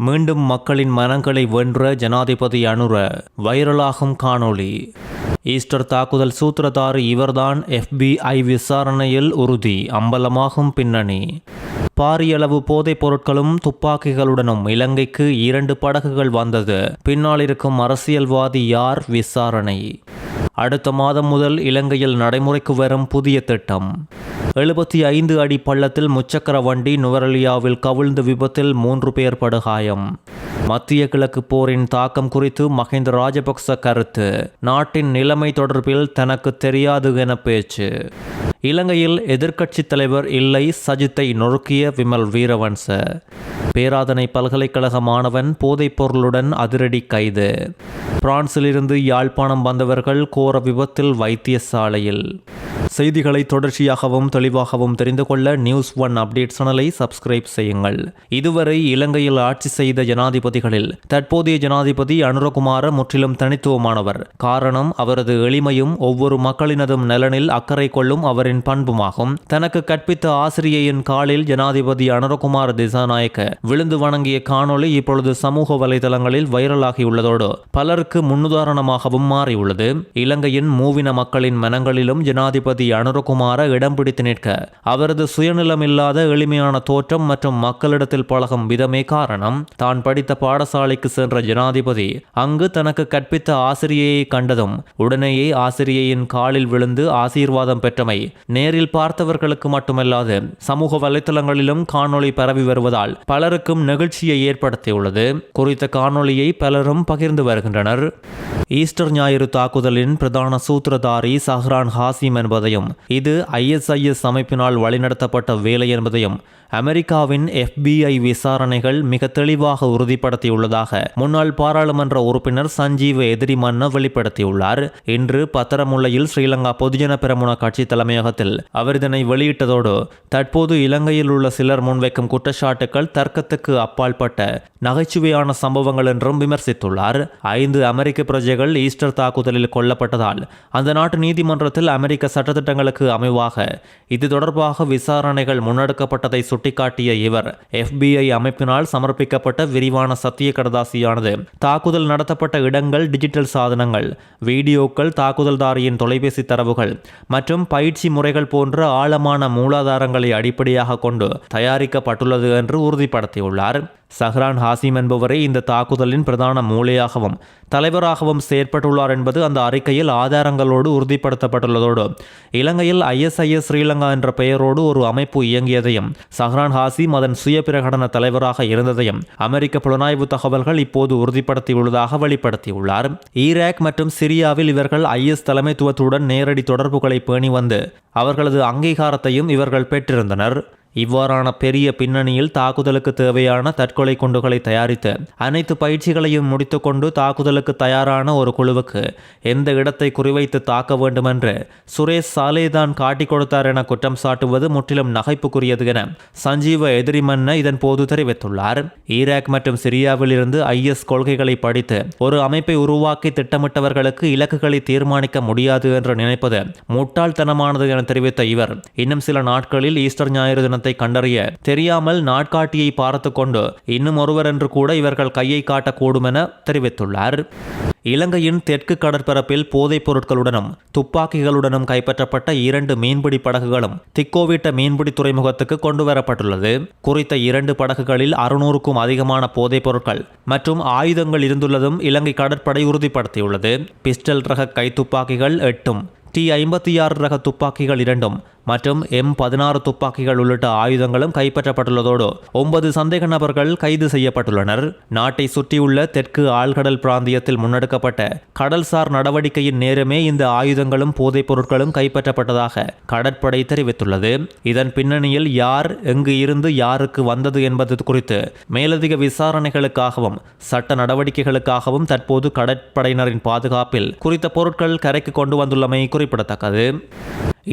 மீண்டும் மக்களின் மனங்களை வென்ற ஜனாதிபதி அனுர வைரலாகும் காணொளி. ஈஸ்டர் தாக்குதல் சூத்திரதாரி இவர்தான், FBI விசாரணையில் உறுதி, அம்பலமாகும் பின்னணி. பாரியளவு போதைப் பொருட்களும் துப்பாக்கிகளுடனும் இலங்கைக்கு 2 படகுகள் வந்தது. பின்னால் இருக்கும் அரசியல்வாதி யார்? விசாரணை. அடுத்த மாதம் முதல் இலங்கையில் நடைமுறைக்கு வரும் புதிய திட்டம். 75 அடி பள்ளத்தில் முச்சக்கர வண்டி நுவரெலியாவில் கவிழ்ந்த விபத்தில் 3 பேர் படுகாயம். மத்திய கிழக்கு போரின் தாக்கம் குறித்து மஹிந்த ராஜபக்ச கருத்து. நாட்டின் நிலைமை தொடர்பில் தனக்கு தெரியாது என பேச்சு. இலங்கையில் எதிர்க்கட்சித் தலைவர் இல்லை, சஜித்தை நொறுக்கிய விமல் வீரவன்ச. பேராதனை பல்கலைக்கழக மாணவன் போதைப் பொருளுடன் அதிரடி கைது. பிரான்சிலிருந்து யாழ்ப்பாணம் வந்தவர்கள் கோர விபத்தில் வைத்தியசாலையில். செய்திகளை தொடர்ச்சியாகவும் தெளிவாகவும் தெரிந்து கொள்ள News1 அப்டேட் சேனலை சப்ஸ்கிரைப் செய்யுங்கள். இதுவரை இலங்கையில் ஆட்சி செய்த ஜனாதிபதிகளில் தற்போதைய ஜனாதிபதி அனுரகுமார முற்றிலும் தனித்துவமானவர். காரணம், அவரது எளிமையும் ஒவ்வொரு மக்களினதும் நலனில் அக்கறை கொள்ளும் அவரின் பண்புமாகும். தனக்கு கற்பித்த ஆசிரியையின் காலில் ஜனாதிபதி அனுரகுமார திசாநாயக்க விழுந்து வணங்கிய காணொளி இப்பொழுது சமூக வலைதளங்களில் வைரலாகியுள்ளதோடு பலருக்கு முன்னுதாரணமாகவும் மாறியுள்ளது. இலங்கையின் மூவின மக்களின் மனங்களிலும் ஜனாதிபதி அனுரகுமார இடம் பிடித்து நிற்க அவரது சுயநலமில்லாத எளிமையான தோற்றம் மற்றும் மக்களிடத்தில் பழகும் விதமே காரணம். தான் படித்த பாடசாலைக்கு சென்ற ஜனாதிபதி அங்கு தனக்கு கற்பித்த ஆசிரியையை கண்டதும் உடனேயே ஆசிரியையின் காலில் விழுந்து ஆசீர்வாதம் பெற்றமை நேரில் பார்த்தவர்களுக்கு மட்டுமல்லாது சமூக வலைத்தளங்களிலும் காணொளி பரவி வருவதால் பலருக்கும் நெகிழ்ச்சியை ஏற்படுத்தியுள்ளது. குறித்த காணொளியை பலரும் பகிர்ந்து வருகின்றனர். ஈஸ்டர் ஞாயிறு தாக்குதலின் பிரதான சூத்திரதாரி சஹ்ரான் ஹாசிம் என்பதையும் இது ISIS அமைப்பினால் வழிநடத்தப்பட்ட வேலை என்பதையும் அமெரிக்காவின் FBI விசாரணைகள் மிக தெளிவாக உறுதிப்படுத்தியுள்ளதாக முன்னாள் பாராளுமன்ற உறுப்பினர் சஞ்சீவ எதிரிமன்ன வெளிப்படுத்தியுள்ளார். இன்று பத்தரமுல்லையில் ஸ்ரீலங்கா பொதுஜன பெரமுன கட்சி தலைமையகத்தில் அவர் இதனை வெளியிட்டதோடு தற்போது இலங்கையில் உள்ள சிலர் முன்வைக்கும் குற்றச்சாட்டுக்கள் தர்க்கத்துக்கு அப்பாற்பட்ட நகைச்சுவையான சம்பவங்கள் என்றும் விமர்சித்துள்ளார். 5 அமெரிக்க பிரஜைகள் ஈஸ்டர் தாக்குதலில் கொல்லப்பட்டதால் அந்த நாட்டு நீதிமன்றத்தில் அமெரிக்க சட்டத்திட்டங்களுக்கு அமைவாக இது தொடர்பாக விசாரணைகள் முன்னெடுக்கப்பட்டதை சுட்டிக்காட்டிய இவர் FBI அமைப்பினால் சமர்ப்பிக்கப்பட்ட விரிவான சத்திய கடதாசியானது தாக்குதல் நடத்தப்பட்ட இடங்கள், டிஜிட்டல் சாதனங்கள், வீடியோக்கள், தாக்குதல்தாரியின் தொலைபேசி தரவுகள் மற்றும் பயிற்சி முறைகள் போன்ற ஆழமான மூலாதாரங்களை அடிப்படையாக கொண்டு தயாரிக்கப்பட்டுள்ளது என்று உறுதிப்படுத்தியுள்ளார். சஹ்ரான் ஹாசிம் என்பவரை இந்த தாக்குதலின் பிரதான மூளையாகவும் தலைவராகவும் செயற்பட்டுள்ளார் என்பது அந்த அறிக்கையில் ஆதாரங்களோடு உறுதிப்படுத்தப்பட்டுள்ளதோடு இலங்கையில் ISIS ஸ்ரீலங்கா என்ற பெயரோடு ஒரு அமைப்பு இயங்கியதையும் சஹ்ரான் ஹாசிம் அதன் சுய பிரகடன தலைவராக இருந்ததையும் அமெரிக்க புலனாய்வு தகவல்கள் இப்போது உறுதிப்படுத்தியுள்ளதாக வெளிப்படுத்தியுள்ளார். ஈராக் மற்றும் சிரியாவில் இவர்கள் IS தலைமைத்துவத்துடன் நேரடி தொடர்புகளை பேணி வந்து அவர்களது அங்கீகாரத்தையும் இவர்கள் பெற்றிருந்தனர். இவ்வாறான பெரிய பின்னணியில் தாக்குதலுக்கு தேவையான தற்கொலை குண்டுகளை தயாரித்து அனைத்து பயிற்சிகளையும் முடித்துக்கொண்டு தாக்குதலுக்கு தயாரான ஒரு குழுவுக்கு எந்த இடத்தை குறிவைத்து தாக்க வேண்டும் என்று சுரேஷ் சாலேதான் காட்டிக் கொடுத்தார் என குற்றம் சாட்டுவது முற்றிலும் நகைப்புக்குரியது என சஞ்சீவ எதிரிமன்ன இதன் போது தெரிவித்துள்ளார். ஈராக் மற்றும் சிரியாவில் இருந்து IS கொள்கைகளை படித்து ஒரு அமைப்பை உருவாக்கி திட்டமிட்டவர்களுக்கு இலக்குகளை தீர்மானிக்க முடியாது என்று நினைப்பது முட்டாள்தனமானது என தெரிவித்த இவர் இன்னும் சில நாட்களில் ஈஸ்டர் ஞாயிறு தினத்தை கண்டறிய தெரியாமல் நாட்காட்டியை பார்த்து கொண்டு இன்னும் ஒருவர் என்று கூட இவர்கள் கையை காட்டக்கூடும் என தெரிவித்துள்ளார். இலங்கையின் தெற்கு கடற்பரப்பில் போதைப் பொருட்களுடனும் துப்பாக்கிகளுடனும் கைப்பற்றப்பட்ட 2 மீன்பிடி படகுகளும் திக்கோவிட்ட மீன்பிடி துறைமுகத்துக்கு கொண்டு வரப்பட்டுள்ளது. குறித்த 2 படகுகளில் 600க்கும் அதிகமான போதைப் பொருட்கள் மற்றும் ஆயுதங்கள் இருந்துள்ளதும் இலங்கை கடற்படை உறுதிப்படுத்தியுள்ளது. பிஸ்டல் ரக கைத்துப்பாக்கிகள் 8, T-56 ரக துப்பாக்கிகள் 2 மற்றும் M16 துப்பாக்கிகள் உள்ளிட்ட ஆயுதங்களும் கைப்பற்றப்பட்டுள்ளதோடு 9 சந்தேக நபர்கள் கைது செய்யப்பட்டுள்ளனர். நாட்டை சுற்றியுள்ள தெற்கு ஆழ்கடல் பிராந்தியத்தில் முன்னெடுக்கப்பட்ட கடல்சார் நடவடிக்கையின் நேரமே இந்த ஆயுதங்களும் போதைப் பொருட்களும் கைப்பற்றப்பட்டதாக கடற்படை தெரிவித்துள்ளது. இதன் பின்னணியில் யார், எங்கு இருந்து யாருக்கு வந்தது என்பது குறித்து மேலதிக விசாரணைகளுக்காகவும் சட்ட நடவடிக்கைகளுக்காகவும் தற்போது கடற்படையினரின் பாதுகாப்பில் குறித்த பொருட்கள் கரைக்கு கொண்டு வந்துள்ளமை குறிப்பிடத்தக்கது.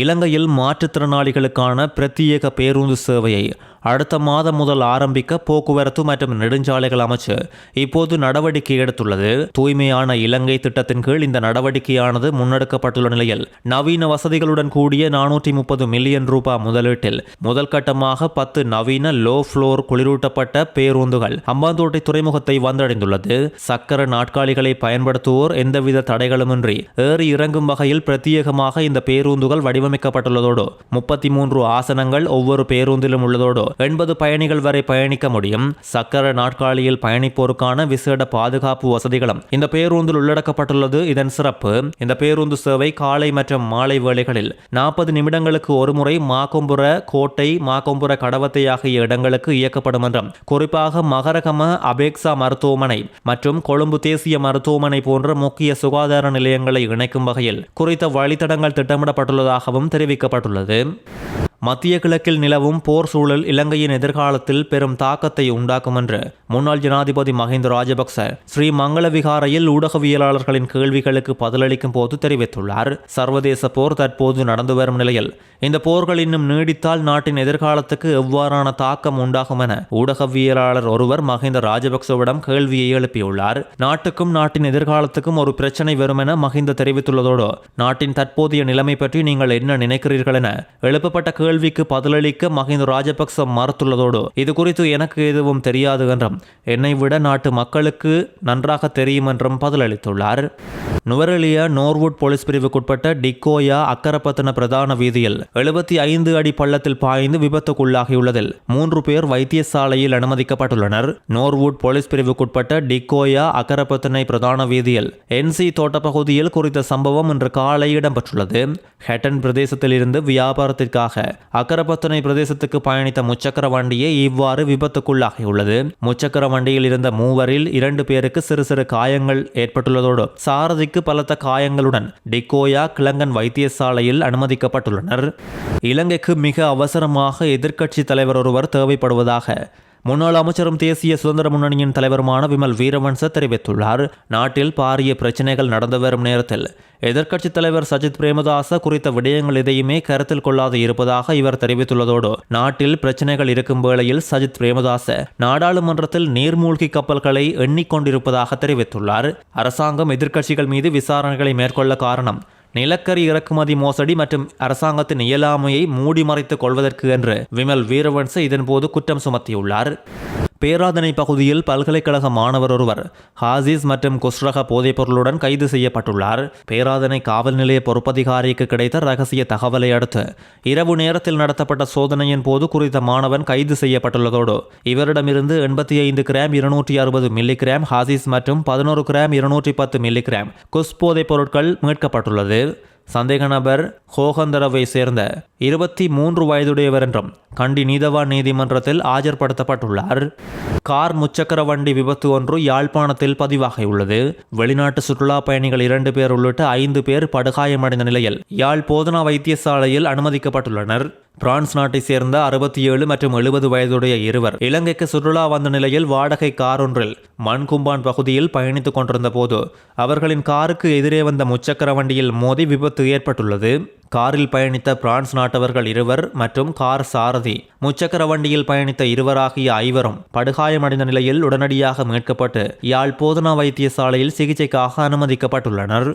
இலங்கையில் மாற்றுத்திறனாளிகளுக்கான பிரத்யேக பேருந்து சேவையை அடுத்த மாதம் முதல் ஆரம்பிக்க போக்குவரத்து மற்றும் நெடுஞ்சாலைகள் அமைச்சு இப்போது நடவடிக்கை எடுத்துள்ளது. தூய்மையான இலங்கை திட்டத்தின் கீழ் இந்த நடவடிக்கையானது முன்னெடுக்கப்பட்டுள்ள நிலையில் நவீன வசதிகளுடன் கூடிய 430 மில்லியன் ரூபாய் முதலீட்டில் முதல் கட்டமாக 10 நவீன லோ ஃப்ளோர் குளிரூட்டப்பட்ட பேருந்துகள் ஹம்பாந்தோட்டை துறைமுகத்தை வந்தடைந்துள்ளது. சக்கர நாட்காலிகளை பயன்படுத்துவோர் எந்தவித தடைகளுமின்றி ஏறி இறங்கும் வகையில் பிரத்யேகமாக இந்த பேருந்துகள் வடிவமைக்கப்பட்டுள்ளதோடு 33 ஆசனங்கள் ஒவ்வொரு பேருந்திலும் உள்ளதோடு 80 பயணிகள் வரை பயணிக்க முடியும். சக்கர நாட்காலியில் பயணிப்போருக்கான விசேட பாதுகாப்பு வசதிகளும் இந்த பேருந்தில் உள்ளடக்கப்பட்டுள்ளது. இதன் சிறப்பு, இந்த பேருந்து சேவை காலை மற்றும் மாலை வேளைகளில் 40 நிமிடங்களுக்கு ஒருமுறை மாக்கொம்புர கோட்டை, மாக்கொம்புர கடவத்தை ஆகிய இடங்களுக்கு இயக்கப்படும் என்றும், குறிப்பாக மகரகம அபேக்சா மருத்துவமனை மற்றும் கொழும்பு தேசிய மருத்துவமனை போன்ற முக்கிய சுகாதார நிலையங்களை இணைக்கும் வகையில் குறித்த வழித்தடங்கள் திட்டமிடப்பட்டுள்ளதாகவும் தெரிவிக்கப்பட்டுள்ளது. மத்திய கிழக்கில் நிலவும் போர் சூழல் இலங்கையின் எதிர்காலத்தில் பெரும் தாக்கத்தை உண்டாக்கும் என்று முன்னாள் ஜனாதிபதி மஹிந்த ராஜபக்ச ஸ்ரீ மங்கள விகாரையில் ஊடகவியலாளர்களின் கேள்விகளுக்கு பதிலளிக்கும் போது தெரிவித்துள்ளார். சர்வதேச போர் தற்போது நடந்து வரும் நிலையில் இந்த போர்கள் இன்னும் நீடித்தால் நாட்டின் எதிர்காலத்துக்கு எவ்வாறான தாக்கம் உண்டாகும் என ஊடகவியலாளர் ஒருவர் மஹிந்த ராஜபக்சவிடம் கேள்வியை எழுப்பியுள்ளார். நாட்டுக்கும் நாட்டின் எதிர்காலத்துக்கும் ஒரு பிரச்சனை வரும் என மஹிந்த தெரிவித்துள்ளதோடு நாட்டின் தற்போதைய நிலைமை பற்றி நீங்கள் என்ன நினைக்கிறீர்கள் என எழுப்பப்பட்ட கேள்விக்கு பதிலளிக்க மஹிந்த ராஜபக்ச மறுத்துள்ளதோடு இது குறித்து எனக்கு எதுவும் தெரியாது என்றும் என்னை விட நாட்டு மக்களுக்கு நன்றாக தெரியும் என்றும் பதிலளித்துள்ளார். நுவரெலியா நோர்வுட் போலீஸ் பிரிவுக்குட்பட்ட டிக்கோயா அக்கரப்பத்தன பிரதான வீதியில் 75 அடி பள்ளத்தில் பாய்ந்து விபத்துக்குள்ளாகியுள்ளதில் 3 பேர் வைத்தியசாலையில் அனுமதிக்கப்பட்டுள்ளனர். நோர்வுட் போலீஸ் பிரிவுக்குட்பட்ட டிக்கோயா அக்கரப்பத்தனை பிரதான வீதியில் NC தோட்ட பகுதியில் குறித்த சம்பவம் இன்று காலை இடம்பெற்றுள்ளது. ஹெட்டன் பிரதேசத்தில் இருந்து வியாபாரத்திற்காக அக்கரப்பத்தனை பிரதேசத்துக்கு பயணித்த முச்சக்கர வண்டியே இவ்வாறு விபத்துக்குள்ளாகியுள்ளது. முச்சக்கர வண்டியில் இருந்த 3வரில் 2 பேருக்கு சிறு சிறு காயங்கள் ஏற்பட்டுள்ளதோடு சாரதிக்கு பலத்த காயங்களுடன் டிக்கோயா கிளங்கன் வைத்தியசாலையில் அனுமதிக்கப்பட்டுள்ளனர். இலங்கைக்கு மிக அவசரமாக எதிர்க்கட்சி தலைவர் ஒருவர் தேவைப்படுவதாக முன்னாள் அமைச்சரும் தேசிய சுதந்திர முன்னணியின் தலைவருமான விமல் வீரவன்ச தெரிவித்துள்ளார். நாட்டில் பாரிய பிரச்சனைகள் நடந்து வரும் நேரத்தில் எதிர்க்கட்சித் தலைவர் சஜித் பிரேமதாச குறித்த விடயங்கள் எதையுமே கருத்தில் கொள்ளாது இருப்பதாக இவர் தெரிவித்துள்ளதோடு நாட்டில் பிரச்சனைகள் இருக்கும் வேளையில் சஜித் பிரேமதாச நாடாளுமன்றத்தில் நீர்மூழ்கி கப்பல்களை எண்ணிக்கொண்டிருப்பதாக தெரிவித்துள்ளார். அரசாங்கம் எதிர்க்கட்சிகள் மீது விசாரணைகளை மேற்கொள்ள காரணம் நிலக்கரி இறக்குமதி மோசடி மற்றும் அரசாங்கத்தின் இயலாமையை மூடி மறைத்துக் கொள்வதற்கு என்று விமல் வீரவன்ச இதன்போது குற்றம் சுமத்தியுள்ளார். பேராதனை பகுதியில் பல்கலைக்கழக மாணவர் ஒருவர் ஹாசிஸ் மற்றும் குஸ்ரக போதைப்பொருளுடன் கைது செய்யப்பட்டுள்ளார். பேராதனை காவல் நிலைய பொறுப்பதிகாரிக்கு கிடைத்த ரகசிய தகவலை அடுத்து இரவு நேரத்தில் நடத்தப்பட்ட சோதனையின் போது குறித்த மாணவன் கைது செய்யப்பட்டுள்ளதோடு இவரிடமிருந்து 85 கிராம் 260 மில்லிகிராம் ஹாசிஸ் மற்றும் 11 கிராம் 210 மில்லிகிராம் குஸ் போதைப் பொருட்கள் மீட்கப்பட்டுள்ளது. சந்தேக நபர் ஹோகந்தரவை சேர்ந்த 23 வயதுடையவர் என்றும் கண்டி நீதவான் நீதிமன்றத்தில் ஆஜர்படுத்தப்பட்டுள்ளார். கார் முச்சக்கர வண்டி விபத்து ஒன்று யாழ்ப்பாணத்தில் பதிவாகியுள்ளது. வெளிநாட்டு சுற்றுலா பயணிகள் 2 பேர் உள்ளிட்ட 5 பேர் படுகாயமடைந்த நிலையில் யாழ் போதனா வைத்தியசாலையில் அனுமதிக்கப்பட்டுள்ளனர். பிரான்ஸ் நாட்டை சேர்ந்த 67 மற்றும் 70 வயதுடைய இருவர் இலங்கைக்கு சுற்றுலா வந்த நிலையில் வாடகை கார் ஒன்றில் மண்கும்பான் பகுதியில் பயணித்துக் கொண்டிருந்த போது அவர்களின் காருக்கு எதிரே வந்த முச்சக்கர வண்டியில் மோதி விபத்து ஏற்பட்டுள்ளது. காரில் பயணித்த பிரான்ஸ் நாட்டவர்கள் 2 மற்றும் கார் சாரதி முச்சக்கர வண்டியில் பயணித்த 2 ஆகிய 5 படுகாயமடைந்த நிலையில் உடனடியாக மீட்கப்பட்டு யாழ் போதனா வைத்தியசாலையில் சிகிச்சைக்காக அனுமதிக்கப்பட்டுள்ளனர்.